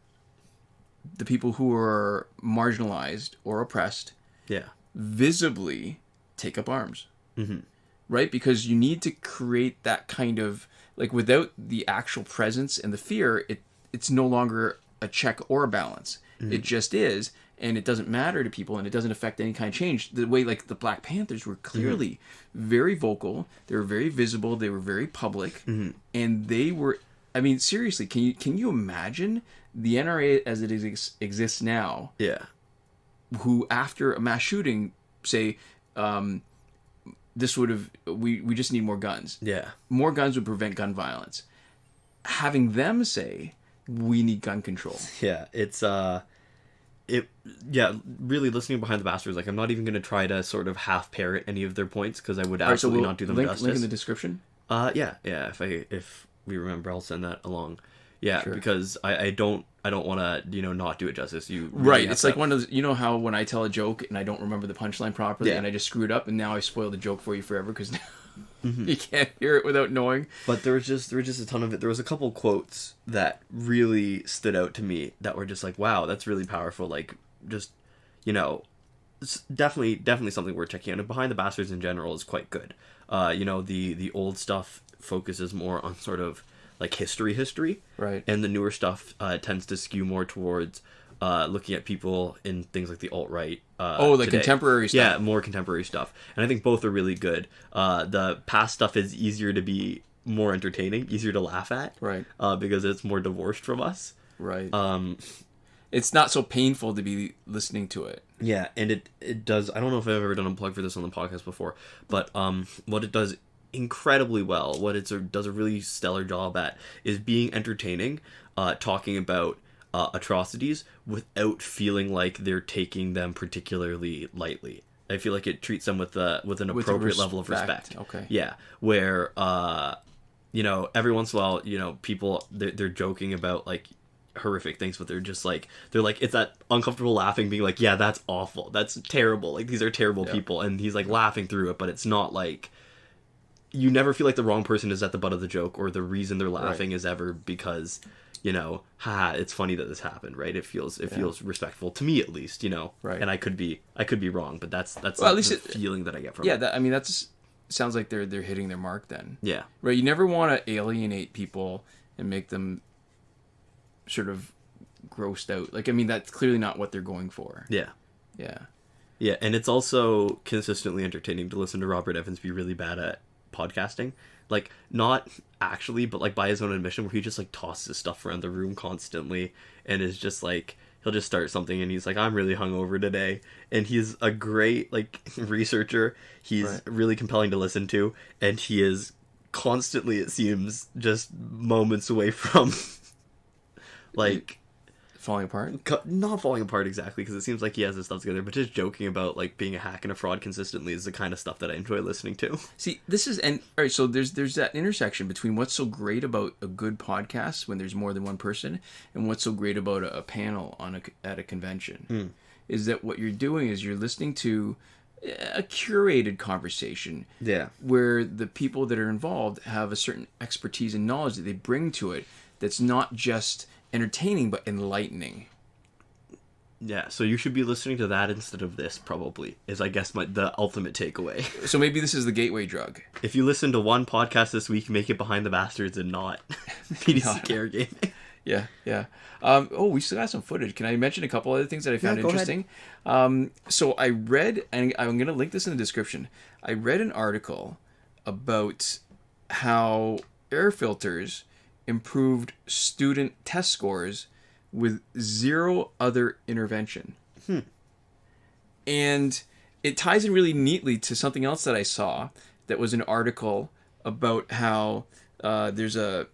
the people who are marginalized or oppressed visibly take up arms. Mm-hmm. Right? Because you need to create that kind of, like, without the actual presence and the fear, it's no longer a check or a balance. Mm-hmm. It just is, and it doesn't matter to people, and it doesn't affect any kind of change. The way, like, the Black Panthers were clearly very vocal, they were very visible, they were very public, and they were, I mean, seriously, can you imagine the NRA as it exists now? Yeah. Who, after a mass shooting, say, this would have, we just need more guns. Yeah. More guns would prevent gun violence. Having them say, we need gun control. Yeah, it's really listening behind the bastards. Like, I'm not even going to try to sort of half parrot any of their points because I would absolutely not do them justice. Link in the description. Yeah. If we remember, I'll send that along. Yeah, sure. Because I don't want to not do it justice. You really it's like one of those, how when I tell a joke and I don't remember the punchline properly and I just screw it up and now I spoil the joke for you forever because you can't hear it without knowing. But there was just a ton of it. There was a couple quotes that really stood out to me that were just like, wow, that's really powerful. Like, just it's definitely something worth checking out. And Behind the Bastards in general is quite good. The old stuff focuses more on sort of like history, right? And the newer stuff tends to skew more towards looking at people in things like the alt-right. Like contemporary stuff. Yeah, more contemporary stuff. And I think both are really good. The past stuff is easier to be more entertaining, easier to laugh at, right? Because it's more divorced from us, right? It's not so painful to be listening to it. Yeah, and it does. I don't know if I've ever done a plug for this on the podcast before, but what it does incredibly well, what it does a really stellar job at, is being entertaining, talking about atrocities without feeling like they're taking them particularly lightly. I feel like it treats them with an appropriate level of respect. Okay. Yeah, where every once in a while, people they're joking about like horrific things, but they're like it's that uncomfortable laughing, being like, yeah, that's awful, that's terrible, like these are terrible people, and he's like laughing through it, but it's not like, you never feel like the wrong person is at the butt of the joke, or the reason they're laughing is ever because, it's funny that this happened, right? It feels respectful to me, at least, right? And I could be wrong, but that's well, at least the feeling that I get from it. Yeah, that's sounds like they're hitting their mark then. Yeah, right. You never want to alienate people and make them sort of grossed out. Like, that's clearly not what they're going for. Yeah. And it's also consistently entertaining to listen to Robert Evans be really bad at podcasting, like, not actually, but like by his own admission, where he just like tosses stuff around the room constantly and is just like, he'll just start something and he's like, I'm really hungover today, and he's a great like researcher. He's really compelling to listen to, and he is constantly, it seems, just moments away from like falling apart. Not falling apart exactly, because it seems like he has his stuff together, but just joking about like being a hack and a fraud consistently is the kind of stuff that I enjoy listening to. See, this is, and all right, so there's that intersection between what's so great about a good podcast when there's more than one person, and what's so great about a panel at a convention. Is that what you're doing is you're listening to a curated conversation, where the people that are involved have a certain expertise and knowledge that they bring to it, that's not just entertaining but enlightening. Yeah, so you should be listening to that instead of this, probably, is I guess the ultimate takeaway. So maybe this is the gateway drug. If you listen to one podcast this week, make it Behind the Bastards and not BDCKR Gaming. Yeah. We still got some footage. Can I mention a couple other things that I found interesting? So I read, and I'm going to link this in the description, I read an article about how air filters improved student test scores with zero other intervention. And it ties in really neatly to something else that I saw that was an article about how there's a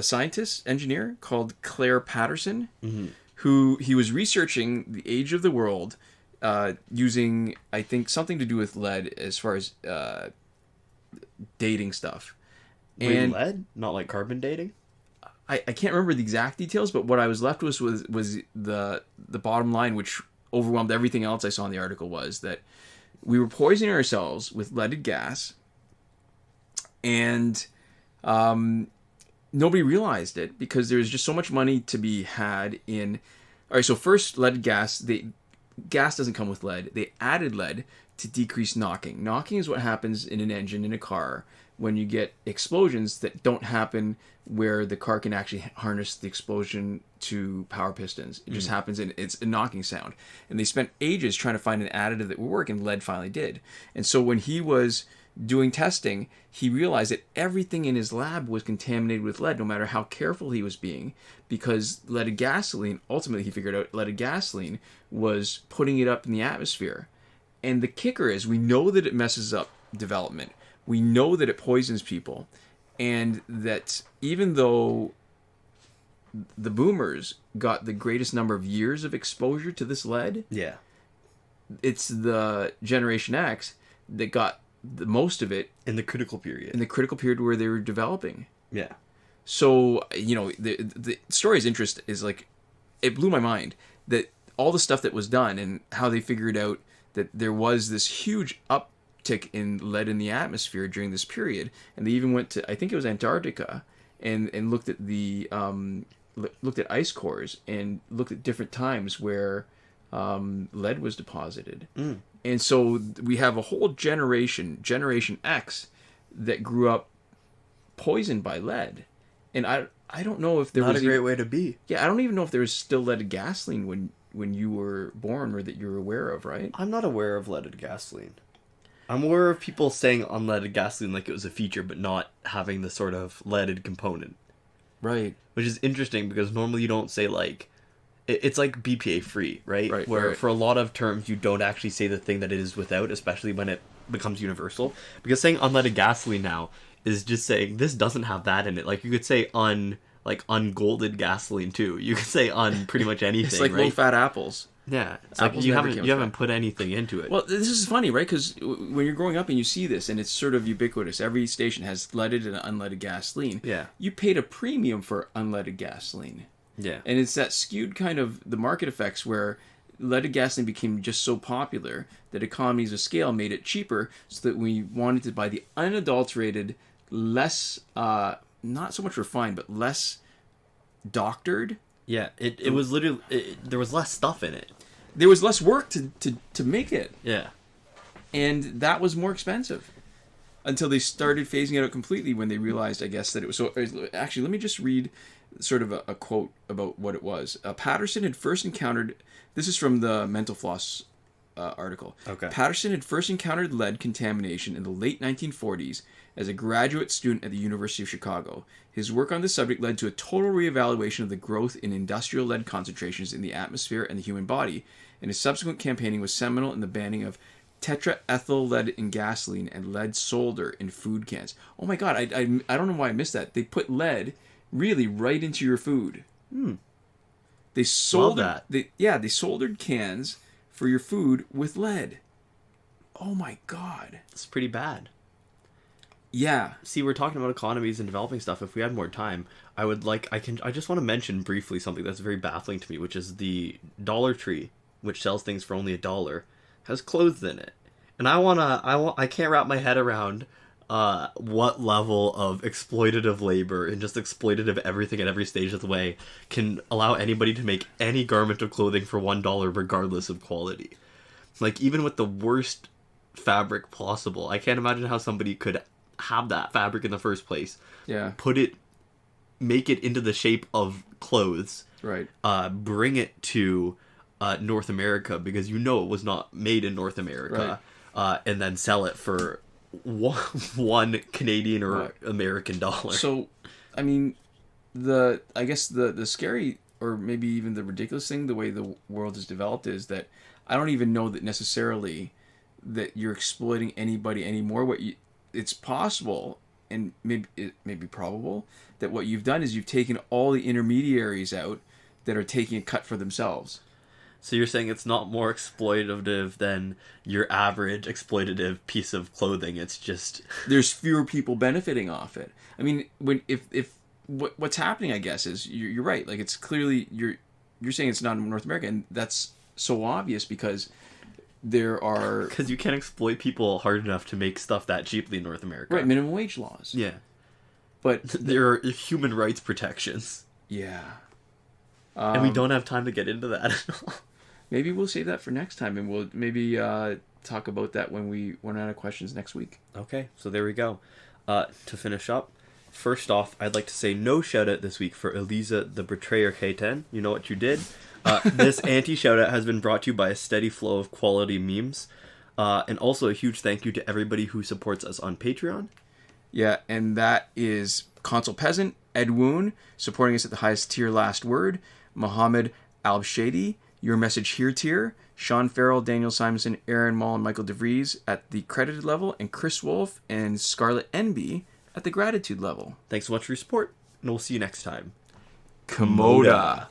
scientist, engineer called Claire Patterson, who he was researching the age of the world using, I think, something to do with lead as far as dating stuff. And lead? Not like carbon dating? I can't remember the exact details, but what I was left with was the bottom line, which overwhelmed everything else I saw in the article, was that we were poisoning ourselves with leaded gas, and nobody realized it because there was just so much money to be had in... All right, so first, leaded gas, gas doesn't come with lead. They added lead to decrease knocking. Knocking is what happens in an engine in a car when you get explosions that don't happen where the car can actually harness the explosion to power pistons. It just happens, and it's a knocking sound. And they spent ages trying to find an additive that would work, and lead finally did. And so when he was doing testing, he realized that everything in his lab was contaminated with lead, no matter how careful he was being, because leaded gasoline, ultimately he figured out leaded gasoline was putting it up in the atmosphere. And the kicker is, we know that it messes up development. We know that it poisons people, and that even though the boomers got the greatest number of years of exposure to this lead, it's the Generation X that got the most of it in the critical period. Where they were developing. Yeah. So, the story's interest is like, it blew my mind that all the stuff that was done and how they figured out that there was this huge uptick in lead in the atmosphere during this period. And they even went to, I think it was Antarctica, and looked at the looked at ice cores and looked at different times where lead was deposited. And so we have a whole Generation X, that grew up poisoned by lead. And I don't know if there was... Not a great way to be. Yeah, I don't even know if there was still leaded gasoline when you were born, or that you were aware of, right? I'm not aware of leaded gasoline. I'm aware of people saying unleaded gasoline like it was a feature, but not having the sort of leaded component. Right. Which is interesting, because normally you don't say, like... It's like BPA free, right? Right. Where for a lot of terms you don't actually say the thing that it is without, especially when it becomes universal. Because saying unleaded gasoline now is just saying this doesn't have that in it. Like, you could say ungolded gasoline too. You could say pretty much anything. It's like right? low-fat apples. Yeah, it's apples like you haven't put anything into it. Well, this is funny, right? Because when you're growing up and you see this, and it's sort of ubiquitous, every station has leaded and unleaded gasoline. Yeah, you paid a premium for unleaded gasoline. Yeah, and it's that skewed kind of the market effects where leaded gasoline became just so popular that economies of scale made it cheaper, so that we wanted to buy the unadulterated, less not so much refined, but less doctored. Yeah, it was literally there was less stuff in it. There was less work to make it. Yeah, and that was more expensive until they started phasing it out completely when they realized, I guess, that it was so. Actually, let me just read sort of a quote about what it was. Patterson had first encountered... This is from the Mental Floss article. Okay. Patterson had first encountered lead contamination in the late 1940s as a graduate student at the University of Chicago. His work on this subject led to a total reevaluation of the growth in industrial lead concentrations in the atmosphere and the human body, and his subsequent campaigning was seminal in the banning of tetraethyl lead in gasoline and lead solder in food cans. Oh my god, I don't know why I missed that. They put lead really right into your food. They soldered they soldered cans for your food with lead. Oh my god. It's pretty bad. Yeah. See, we're talking about economies and developing stuff. If we had more time, I just want to mention briefly something that's very baffling to me, which is the Dollar Tree, which sells things for only $1, has clothes in it. And I can't wrap my head around what level of exploitative labor and just exploitative everything at every stage of the way can allow anybody to make any garment of clothing for $1 regardless of quality. Like, even with the worst fabric possible, I can't imagine how somebody could have that fabric in the first place. Yeah. Make it into the shape of clothes. Right. Bring it to North America, because it was not made in North America. Right. And then sell it for one Canadian or American dollar. So, I mean, I guess the scary, or maybe even the ridiculous thing, the way the world is developed, is that I don't even know that necessarily that you're exploiting anybody anymore. It's possible, and maybe it may be probable, that what you've done is you've taken all the intermediaries out that are taking a cut for themselves. So you're saying it's not more exploitative than your average exploitative piece of clothing. It's just there's fewer people benefiting off it. I mean, what's happening, I guess, is you're right. Like, it's clearly you're saying it's not in North America, and that's so obvious because there are because you can't exploit people hard enough to make stuff that cheaply in North America. Right, minimum wage laws. Yeah, but there are human rights protections. Yeah, and we don't have time to get into that at all. Maybe we'll save that for next time, and we'll maybe talk about that when we run out of questions next week. Okay, so there we go. To finish up, first off, I'd like to say no shout-out this week for Eliza the Betrayer K10. You know what you did. This anti-shout-out has been brought to you by a steady flow of quality memes. And also a huge thank you to everybody who supports us on Patreon. Yeah, and that is Console Peasant, Edwoon, supporting us at the highest tier last word, Mohammed Albshaiti, Your Message Here tier, Shawn, Farrell, Daniel Simonson, Aaron Maule, and Michael DeVries at the credited level, and Chris Wolf and Scarlett NB at the gratitude level. Thanks so much for your support, and we'll see you next time. Komoda.